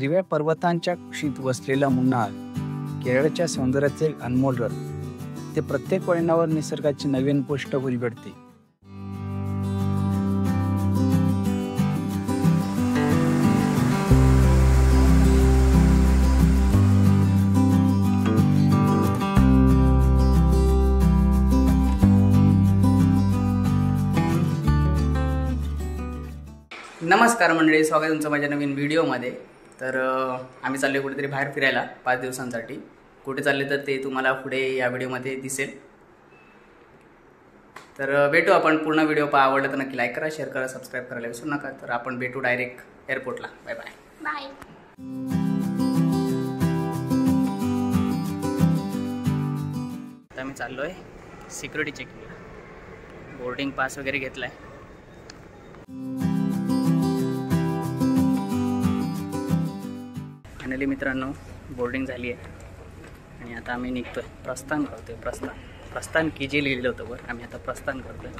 हिरव्या पर्वतांच्या कुशीत वसलेला मुन्नार केरळच्या सौंदर्याचे एक अनमोल रत्न. ते प्रत्येक वळणावर निसर्गाची नवीन गोष्ट उलगडते. नमस्कार मंडळी, स्वागत तुमचं माझ्या नवीन व्हिडिओमध्ये. तर आम्ही चाललो आहे कुठेतरी बाहेर फिरायला 5 दिवसांसाठी. कुठे चालले तर ते तुम्हाला पुढे या व्हिडिओमध्ये दिसेल. तर भेटू आपण. पूर्ण व्हिडिओ आवडला तर नक्की लाईक करा, शेअर करा, सबस्क्राईब करायला विसरू नका. तर आपण भेटू डायरेक्ट एअरपोर्टला. Bye bye bye. आता मी चाललो आहे सिक्युरिटी चेकिंगला. बोर्डिंग पास वगैरे घेतला आहे. फायनली मित्रांनो बोर्डिंग झाली आहे आणि आता आम्ही निघतोय. प्रस्थान करतोय. प्रस्थान की जे लिहिलं होतं वर, आम्ही आता प्रस्थान करतोय.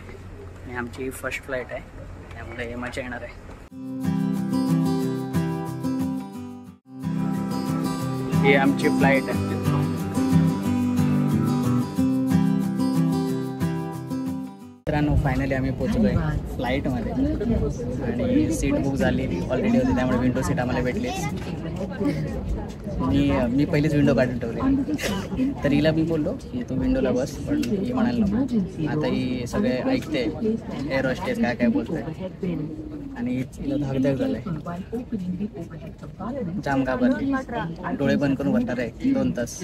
आणि आमची फर्स्ट फ्लाईट आहे, त्यामुळे मजा येणार आहे. ही आमची फ्लाईट आहे. मित्रांनो फायनली आम्ही पोहोचलोय फ्लाईटमध्ये आणि सीट बुक झाली ऑलरेडी होती, त्यामुळे विंडो सीट आम्हाला भेटली. मी पहिलीच विंडो काढून ठेवली. तर हिला मी बोललो की तू विंडोला बस, पण ही म्हणाल नको. आता ही सगळे ऐकते एअर होस्टेस काय काय बोलतंय आणि हिला धाकधक झालंय. जाम घाबरली, डोळे बंद करून बसणार आहे 2 तास.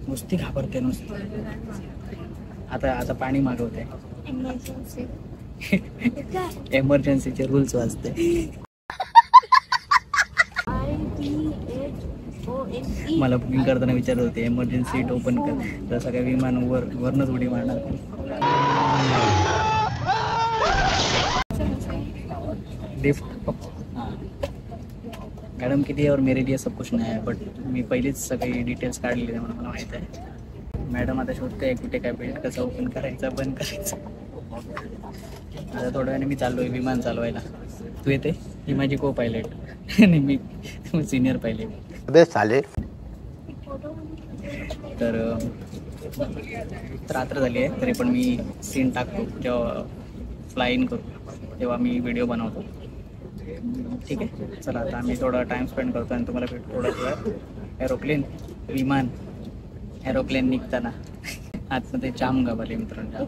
नुसती घाबरते नुसती. आता पाणी मागवते. एमर्जन्सीचे रूल्स वाजते. मला बुकिंग करताना विचारत होते एमर्जन्सी सीट ओपन कर, तर सगळ्या विमान वरनच उडी मारणार. लिफ्ट मॅडम किती और मेरे लिए सब कुछ नाही आहे, बट मी पहिलीच सगळी डिटेल्स काढलेली म्हणून मला माहीत आहे. मॅडम आता शोधते कुठे काय बेल्ट कसं ओपन करायचं बंद करायचं. आता थोड्या वेळाने मी चाललो आहे विमान चालवायला. तू येते? ही माझी को पायलट आणि मी सिनियर पायलट. चालेल. तर रात्र झाली आहे तरी पण मी सीन टाकतो. जेव्हा फ्लाय इन करू तेव्हा मी व्हिडिओ बनवतो. ठीक आहे, चला आता आम्ही थोडा टाईम स्पेंड करतो आणि तुम्हाला भेटतो थोडा वेळ. एरोप्लेन निघताना आतमध्ये जाम घाबरले मित्रांनो.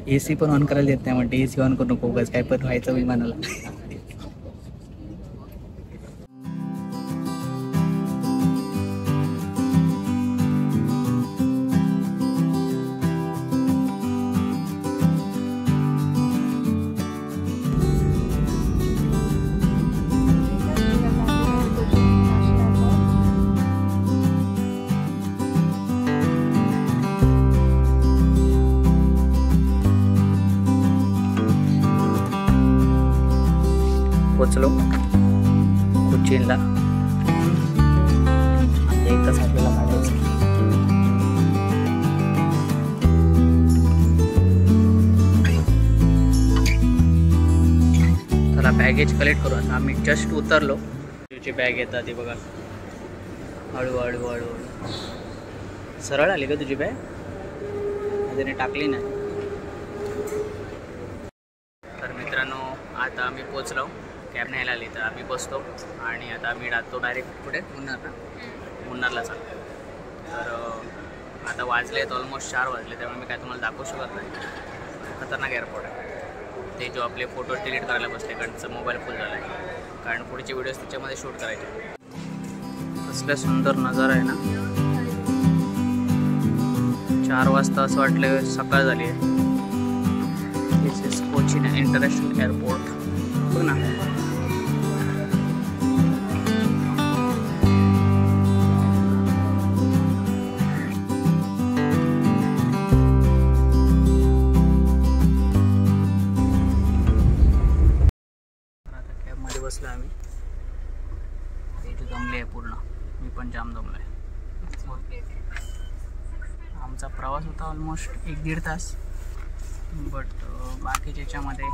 AC पण ऑन करायला देत नाही, म्हणते AC ऑन करू नको, उगाच काय पण व्हायचं विमानाला. पोचलो कोचीनला. आता 1 तास आपल्याला काढायचं. चला बॅगेज कलेक्ट करू. आता आम्ही जस्ट उतरलो. तुझी बॅग येतात ती बघा. हळूहळू हळूहळू सरळ आली का तुझी बॅग? त्याने टाकली नाही. तर मित्रांनो आता आम्ही पोचलो. कॅब न्यायला आली तर आम्ही बसतो आणि आता आम्ही जातो डायरेक्ट कुठे मुन्नारला चालतो. तर आता वाजले आहेत ऑलमोस्ट 4 वाजले, त्यामुळे मी काय तुम्हाला दाखवू शकत नाही. खतरनाक एअरपोर्ट आहे. ते जो आपले फोटो डिलीट करायला बसले कारण त्याचा मोबाईल फुल झाला आहे, कारण पुढचे व्हिडिओज त्याच्यामध्ये शूट करायचे. कसलं सुंदर नजारा आहे ना. 4 वाजता असं वाटलं सकाळ झाली आहे. दिस इज कोचीन इंटरनॅशनल एअरपोर्ट. बघ ना. बसलो आम्ही. जमले आहे पूर्ण. मी पण जाम जमलो आहे. आमचा प्रवास होता ऑलमोस्ट 1-1.5 तास. बट बाकीच्या याच्यामध्ये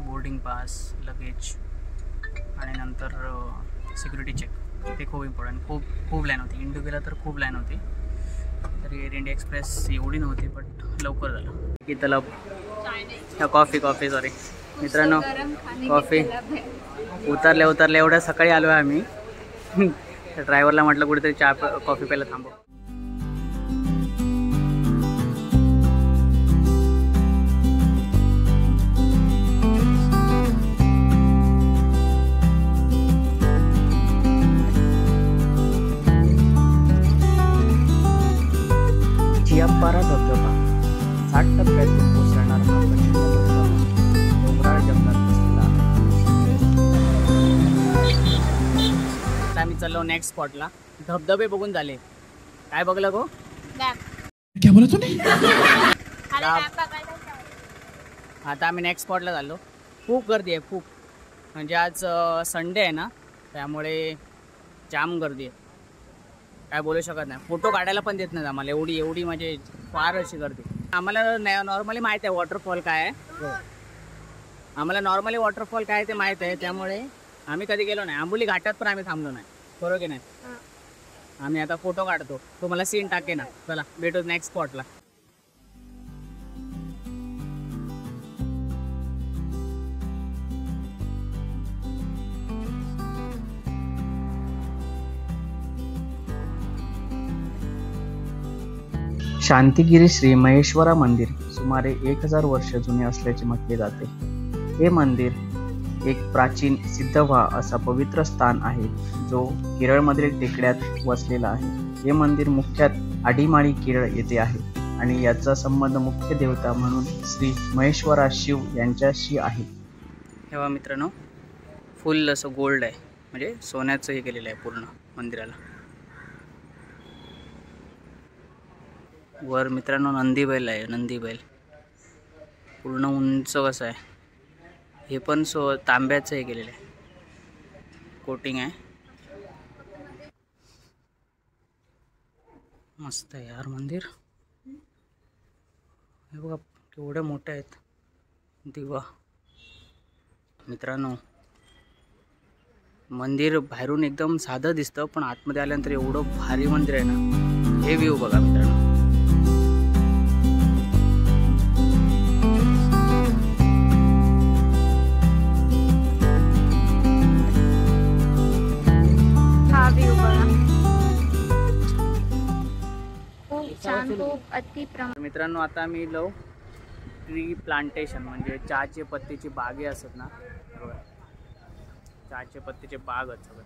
बोर्डिंग पास, लगेज आणि नंतर सिक्युरिटी चेक ते खूप इम्पॉर्टंट. खूप लाईन होती. इंडिगोला तर खूप लाईन होती. तरी एअर इंडिया एक्सप्रेस एवढी नव्हती, बट लवकर झालं. की तलब कॉफी सॉरी मित्रांनो, कॉफी उतरल्या एवढ्या सकाळी आलो आहे आम्ही. ड्रायव्हरला म्हटलं कुठेतरी चहा कॉफी प्यायला थांबव. चियापारा धबधबा 60 टप्प्यातून कोसळणार हा प्रचंड धबधबा डोंगराळ जंगलात बसलेला आहे. आता आम्ही चाललो नेक्स्ट स्पॉटला. धबधबे बघून झाले. काय बघलं गो? क्या बोला तूने? आता आम्ही नेक्स्ट स्पॉटला चाललो. खूप गर्दी आहे खूप. म्हणजे आज संडे आहे ना, त्यामुळे जाम गर्दी आहे. काय बोलू शकत नाही. फोटो काढायला पण देत नाही आम्हाला. एवढी म्हणजे फार अशी गर्दी. आम्हाला नॉर्मली माहीत आहे वॉटरफॉल काय आहे. आम्हाला नॉर्मली वॉटरफॉल काय ते माहीत आहे, त्यामुळे आम्ही कधी गेलो नाही. आंबोली घाटात पण आम्ही थांबलो नाही. बरोबर की नाही? आम्ही आता फोटो काढतो. तो मला सीन टाके ना. चला भेटू नेक्स्ट स्पॉटला. शांतिगिरी श्री महेश्वरा मंदिर सुमारे 1000 वर्ष जुने असल्याचे म्हटले जाते. हे मंदिर एक प्राचीन सिद्धव्हा असा पवित्र स्थान आहे, जो केरळमधील टेकड्यात वसलेला आहे. हे मंदिर मुख्यतः आडिमाळी केरळ येथे आहे आणि याचा संबंध मुख्य देवता म्हणून श्री महेश्वरा शिव यांच्याशी आहे. तेव्हा मित्रांनो, फुल असं गोल्ड आहे, म्हणजे सोन्याचं हे केलेलं आहे पूर्ण मंदिराला. वर मित्रांनो नंदीबैल आहे. नंदीबैल पूर्ण उंच कसं आहे. हे पण तांब्याचं हे केलेलं आहे, कोटिंग आहे. मस्त आहे यार मंदिर. हे बघा केवढे मोठे आहेत दिवा. मित्रांनो, मंदिर बाहेरून एकदम साधं दिसतं, पण आतमध्ये आल्यानंतर एवढं भारी मंदिर आहे ना. हे व्ह्यू बघा मित्रांनो. मित्रांनो, आता आम्ही लो ट्री प्लांटेशन म्हणजे चहाचे पत्तीची बागे असतात ना, चहाचे पत्तीचे बाग आहेत सगळं.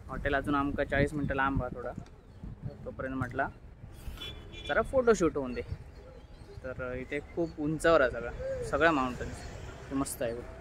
हॉटेल अजून आमका 40 मिनटं लांब आहे थोडा. तोपर्यंत म्हटला जरा फोटोशूट होऊन दे. तर इथे खूप उंचावर आहे सगळं माउंटन्स. मस्त आहे.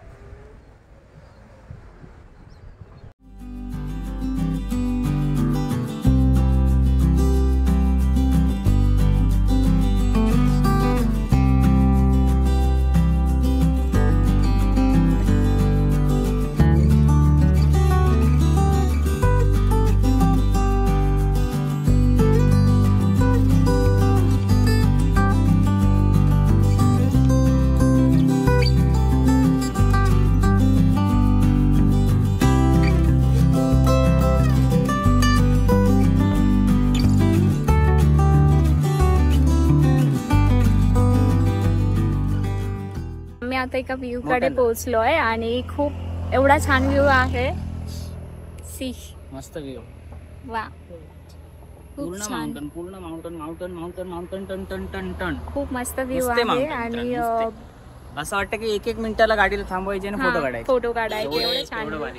आता एका व्ह्यू कडे पोहोचलो आहे आणि खूप एवढा छान व्ह्यू आहे. सी मस्त व्ह्यू. वा, पूर्ण माउंटन पूर्ण mountain mountain mountain mountain ton ton ton ton. खूप मस्त व्ह्यू आहे. आणि असं वाटतं की एक मिनिटाला गाडीला थांबवायचे आणि फोटो काढायचे. एवढं छान.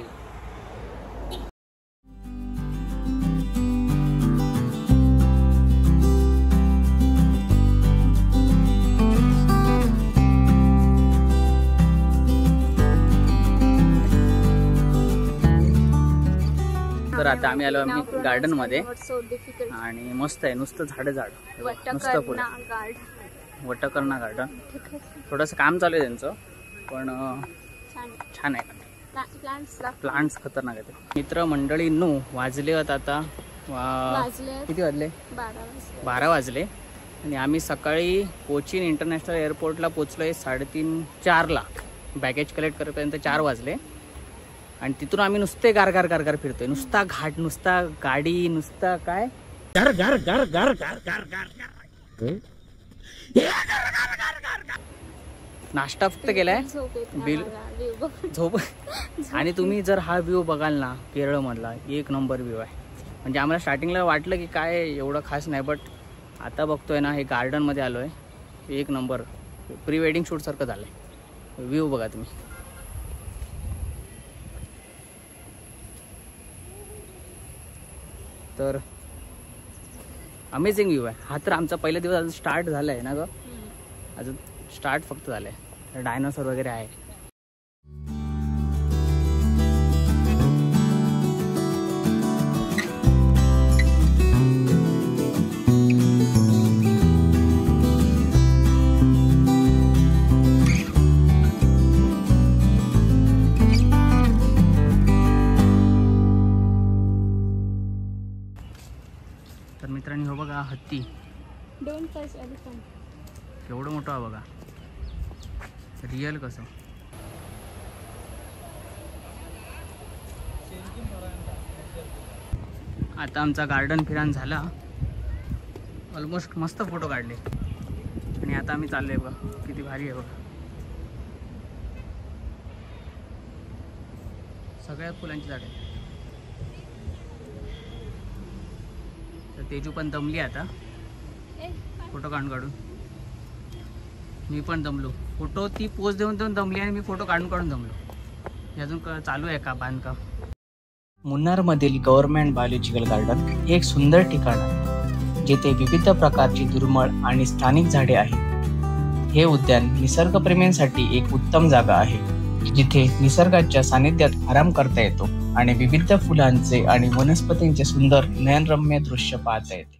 तर आता आम्ही आलो आम्ही गार्डन मध्ये आणि मस्त आहे. नुसतं झाड नुसतं पुढे वटकर्णा गार्डन. थोडंसं काम चालू आहे त्यांचं, पण छान आहे. प्लांट्स खतरनाक आहेत. मित्र मंडळींनो, वाजले आता किती वाजले? 12 वाजले. आणि आम्ही सकाळी कोचीन इंटरनॅशनल एअरपोर्टला पोचलो आहे 3:30-4ला. बॅगेज कलेक्ट करेपर्यंत 4 वाजले. आणि तिथून आम्ही नुसते गार फिरतोय. नुसता घाट, नुसता गाडी, नुसता काय नाश्ता फक्त केलाय, बिल झोप. आणि तुम्ही जर हा व्ह्यू बघाल ना केरळमधला, एक नंबर व्ह्यू आहे. म्हणजे आम्हाला स्टार्टिंगला वाटलं की काय एवढं खास नाही, बट आता बघतोय ना हे गार्डनमध्ये आलो आहे, एक नंबर प्री वेडिंग शूटसारखं झालं आहे. व्ह्यू बघा तुम्ही. तर अमेझिंग व्ह्यू आहे. हा तर आमचा पहिला दिवस अजून स्टार्ट झाला आहे ना ग, अजून स्टार्ट फक्त झालं आहे. डायनोसॉर वगैरे आहे. तर मित्रांनी हो बघा हत्ती, डोंट टच एलिफंट. एवढं मोठं आहे बघा, रिअल कसं. आता आमचा गार्डन फिरान झाला ऑलमोस्ट. मस्त फोटो काढले आणि आता आम्ही चाललोय बघा. किती भारी आहे बघा. सगळ्या फुलांची झाडे. तर तेजू पण दमली आता फोटो काढून. मी पण दमलो. फोटो ती पोज देऊन दमली आणि मी फोटो काढून दमलो. हे अजून चालू आहे का बांधकाम. मुन्नारमधील गव्हर्नमेंट बायोलॉजिकल गार्डन हे एक सुंदर ठिकाण आहे, जिथे विविध प्रकारची दुर्मिळ आणि स्थानिक झाडे आहेत. हे उद्यान निसर्गप्रेमींसाठी एक उत्तम जागा आहे, जिथे निसर्गाच्या सानिध्यात आराम करता येतो आणि विविध फुलांचे आणि वनस्पतींचे सुंदर नयनरम्य दृश्य पाहता येते.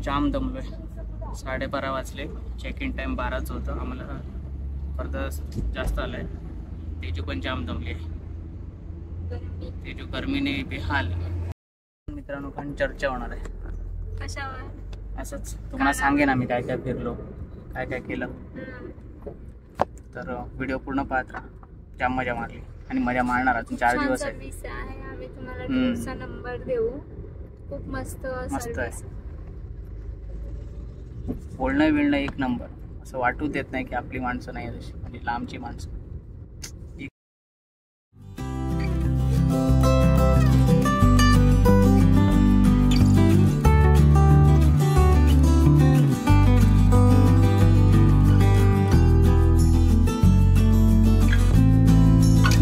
जाम दमलोय. 12:30 वाजले. चेक इन टाइम 12च होतं. आम्हाला परत जास्त आलाय. तेजू पण जाम दमली आहे. तेजू गरमीने बेहाल. मित्रांनो पण चर्चा होणार आहे कशावर. असंच तुम्हाला सांगेन आम्ही काय काय फिरलो, काय काय केलं. तर व्हिडिओ पूर्ण पाहत राहा. जाम मजा मारली आणि मजा मारणार. अजून 4 दिवस आहे. आम्ही तुम्हाला टूरचा नंबर देऊ. खूप मस्त आहे. बोलणं बिलणं एक नंबर. असं वाटू देत नाही की आपली माणसं नाही तशी, म्हणजे लांबची माणसं.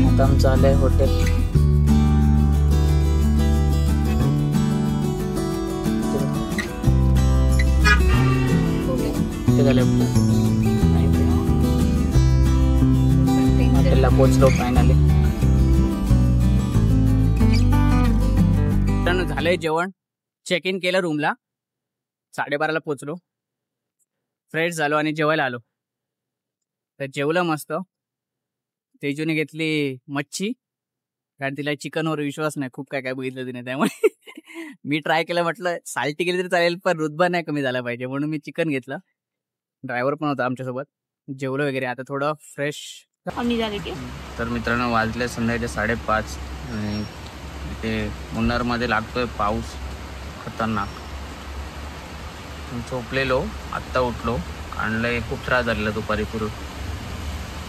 आता आमचं आलंय हॉटेल. हॉटेलला पोहोचलो फायनली. झालंय जेवण. चेक इन केलं रूमला. 12:30ला पोहोचलो. फ्रेश झालो आणि जेवायला आलो. तर जेवलं मस्त. तेजूने घेतली मच्छी, कारण तिला चिकनवर विश्वास नाही. खूप काय काय बघितलं तिने, त्यामुळे मी ट्राय केलं. म्हटलं साल्टी केली तरी चालेल, पण रुतबा नाही कमी झाला पाहिजे, म्हणून मी चिकन घेतलं. ड्रायव्हर पण होता आमच्यासोबत. जेवलो वगैरे. आता थोडं फ्रेश. तर मित्रांनो वाजले संध्याकाळचे 5:30 आणि इथे मुन्नारमध्ये लागतोय पाऊस खतरनाक. झोपलेलो, आत्ता उठलो. आणलंय, खूप त्रास झालेला दुपारी पूर्वी.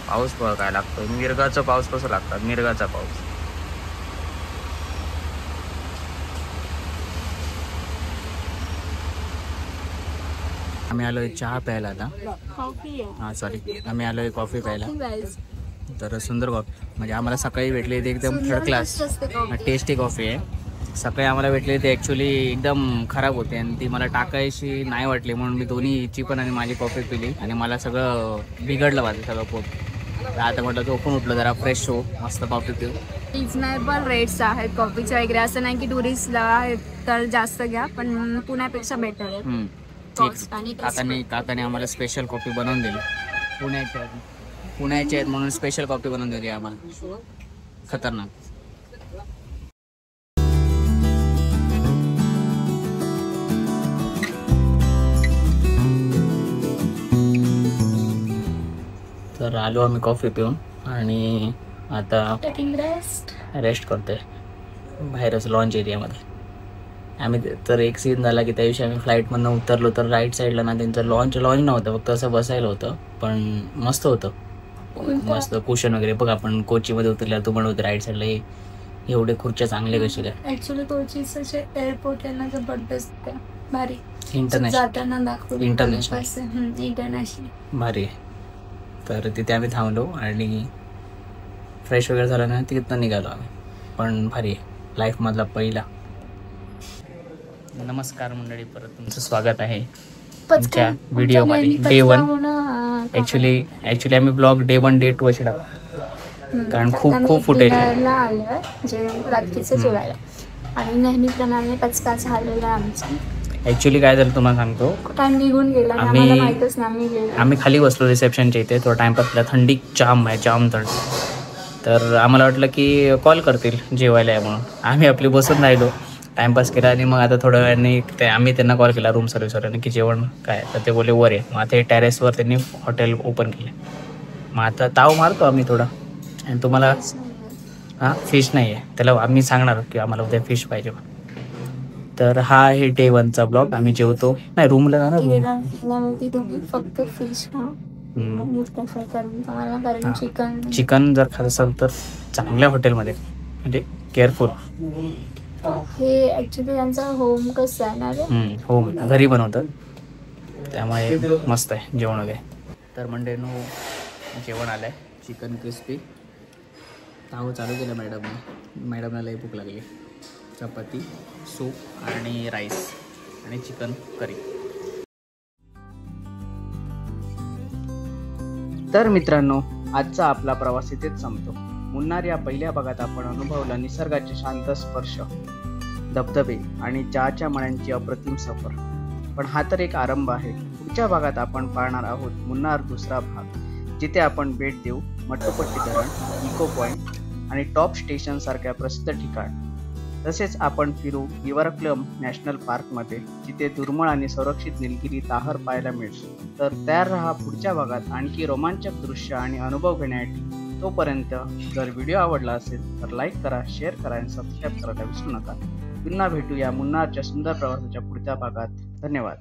पाऊस बघा काय लागतोय. मिरगाचा पाऊस कसा लागतात, मिरगाचा पाऊस. आम्ही आलोय चहा प्यायला आता. हां सॉरी, आम्ही आलोय कॉफी प्यायला. तर सुंदर कॉफी, म्हणजे आम्हाला सकाळी भेटली ती एकदम थर्ड क्लास टेस्टी कॉफी आहे. सकाळी आम्हाला भेटली ती ॲक्च्युली एकदम खराब होती आणि ती मला टाकायची नाही वाटली, म्हणून मी दोन्ही हिची पण आणि माझी कॉफी पिली आणि मला सगळं बिघडलं माझं सगळं पोट. आता म्हटलं झोपून उठलो, जरा फ्रेश हो, मस्त कॉफी पिऊ. रिजनेबल रेट्स आहेत कॉफीचे वगैरे. असं नाही की टुरिस्टला तर जास्त घ्या, पण पुण्यापेक्षा बेटर आहे. Cost आणि काकाने आम्हाला स्पेशल कॉफी बनवून दिली. पुण्याचे आहेत म्हणून स्पेशल कॉफी बनवून दिली आम्हाला. खतरनाक. तर आलो आम्ही कॉफी पिऊन आणि आता रेस्ट करतोय बाहेरच लॉन्च एरियामध्ये. आम्ही तर एक सीन झाला की त्या दिवशी आम्ही फ्लाईटमधनं उतरलो तर राईट साईडला ना त्यांचं लॉन्च नव्हतं, फक्त असं बसायला होतं, पण मस्त होतं. मस्त कुशन वगैरे बघ. आपण कोचीमध्ये उतरल्या तू म्हणत राईट साईडला एवढे खुर्च्या चांगले कसे काय. ऍक्च्युली कोचीचं एअरपोर्ट आहे ना जबरदस्त आहे, भारी. इंटरनॅशनल इंटरनॅशनल भारी आहे. तर तिथे आम्ही थांबलो आणि फ्रेश वगैरे झालं ना तिथनं निघालो आम्ही. पण भारी आहे, लाईफमधला पहिला. नमस्कार मंडळी, परत तुमचं स्वागत आहे तुमच्या व्हिडिओमध्ये. डे 1 ॲक्च्युली आम्ही ब्लॉग डे 1 डे 2 असे टाकतो, कारण खूप फुटेज रात्रीचं जेवायला आणि नेहमीप्रमाणे पचका झालेला आमचा. ॲक्च्युली काय झालं तुम्हाला सांगतो. टाइम निघून गेला, आम्हाला माहीतच नाही. आम्ही खाली बसलो रिसेप्शनच्या इथे, थोडा टाइमपास केला. थंडी जाम थंडी. तर आम्हाला वाटलं की कॉल करतील जेवायला आहे म्हणून. आम्ही आपली बसून राहिलो, टाइमपास केला. आणि मग आता थोड्या वेळाने आम्ही त्यांना कॉल केला रूम सर्व्हिसवाल्यांनी की जेवण काय. तर ते बोलले वर आहे. मग आता हे टेरेसवर त्यांनी हॉटेल ओपन केलं. मग आता ताव मारतो आम्ही थोडा. आणि तुम्हाला फिश नाही आहे, त्याला आम्ही सांगणार की आम्हाला उद्या फिश पाहिजे. तर हा आहे डे 1चा ब्लॉग. आम्ही जेवतो नाही, रूमला जाणार. फक्त फिश चिकन जर खात असाल तर चांगल्या हॉटेलमध्ये, म्हणजे केअरफुल. हे ऍक्च्युली त्यांचं होम कसं आहे ना, होम घरी बनवतात, त्यामुळे मस्त आहे जेवण वगैरे. तर मंडेनो जेवण आलं आहे, चिकन क्रिस्पी. ताव चालू केलं मॅडमला लई भूक लागली. चपाती, सूप आणि राईस आणि चिकन करी. तर मित्रांनो, आजचा आपला प्रवास इथेच संपतो. मुन्नार या पहिल्या भागात आपण अनुभवला निसर्गाचे शांत स्पर्श, धबधबे आणि चहाच्या मळ्यांची अप्रतिम सफर. पण हा तर एक आरंभ आहे. पुढच्या भागात आपण पाहणार आहोत मुन्नार दुसरा भाग, जिथे आपण भेट देऊ मट्टपट्टी धरण, इको पॉइंट आणि टॉप स्टेशन सारख्या प्रसिद्ध ठिकाण. तसेच आपण फिरू इवरक्लम नॅशनल पार्कमध्ये, जिथे दुर्मिळ आणि संरक्षित निलगिरी ताहर पाहायला मिळतो. तर तयार राहा पुढच्या भागात आणखी रोमांचक दृश्य आणि अनुभव घेण्यासाठी. तोपर्यंत जर व्हिडिओ आवडला असेल तर लाईक करा, शेअर करा आणि सबस्क्राईब करायला विसरू नका. पुन्हा भेटूया मुन्नारच्या सुंदर प्रवासाच्या पुढच्या भागात. धन्यवाद.